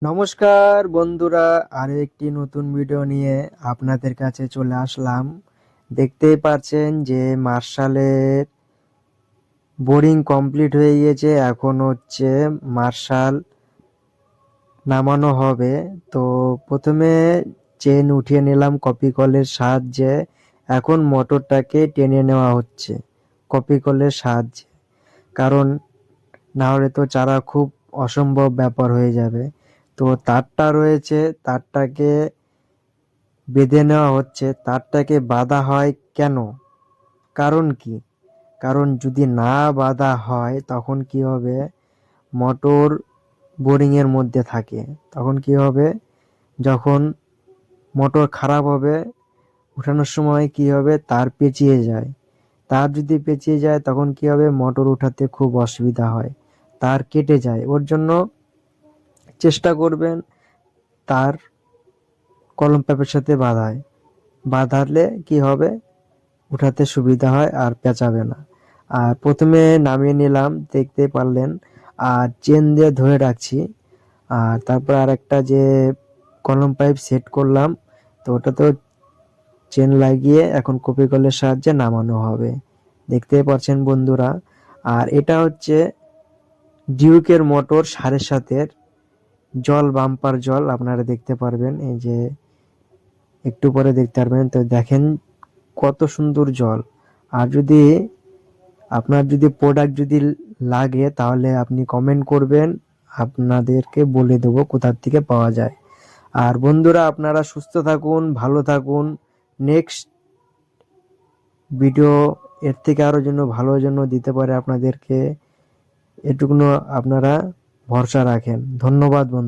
নমস্কার বন্ধুরা, আরো একটি নতুন ভিডিও নিয়ে আপনাদের কাছে চলে আসলাম। দেখতেই পাচ্ছেন যে মার্শালের বোরিং কমপ্লিট হয়ে গিয়েছে। এখন হচ্ছে মার্শাল নামানো হবে। তো প্রথমে চেন উঠিয়ে নিলাম কপি কলের সাহায্যে। এখন মোটরটাকে টেনে নেওয়া হচ্ছে কপি কলের সাহায্যে, কারণ না হলে তো চারা খুব অসম্ভব ব্যাপার হয়ে যাবে। তো তারটা রয়েছে, তারটাকে বেঁধে নেওয়া হচ্ছে। তারটাকে বাঁধা হয় কেন, কারণ কি? কারণ যদি না বাঁধা হয় তখন কি হবে, মোটর বোরিং এর মধ্যে থাকে, তখন কি হবে, যখন মোটর খারাপ হবে উঠানোর সময় কি হবে, তার পেঁচিয়ে যায়। তার যদি পেঁচিয়ে যায় তখন কি হবে, মোটর উঠাতে খুব অসুবিধা হয়, তার কেটে যায়। ওর জন্য চেষ্টা করবেন তার কলম পাইপের সাথে বাঁধালে কি হবে, উঠাতে সুবিধা হয় আর পেঁচাবে না। আর প্রথমে নামিয়ে নিলাম, দেখতে পারলেন, আর চেন দিয়ে ধরে রাখছি। আর তারপর আর একটা যে কলম পাইপ সেট করলাম, তো ওটা তো চেন লাগিয়ে এখন কপি কলের সাহায্যে নামানো হবে, দেখতেই পাচ্ছেন বন্ধুরা। আর এটা হচ্ছে ডিউকের মোটর 7.5-এর জল, বাম্পার জল আপনারা দেখতে পারবেন, এই যে একটু পরে দেখতে পারবেন। তো দেখেন কত সুন্দর জল। আর যদি আপনার প্রোডাক্ট যদি লাগে তাহলে আপনি কমেন্ট করবেন, আপনাদেরকে বলে দেবো কোথা থেকে পাওয়া যায়। আর বন্ধুরা, আপনারা সুস্থ থাকুন, ভালো থাকুন। নেক্সট ভিডিও এর থেকে আরো জন্য ভালো জন্য দিতে পারে আপনাদেরকে, এটুকুনো আপনারা ভরসা রাখেন। ধন্যবাদ বন্ধু।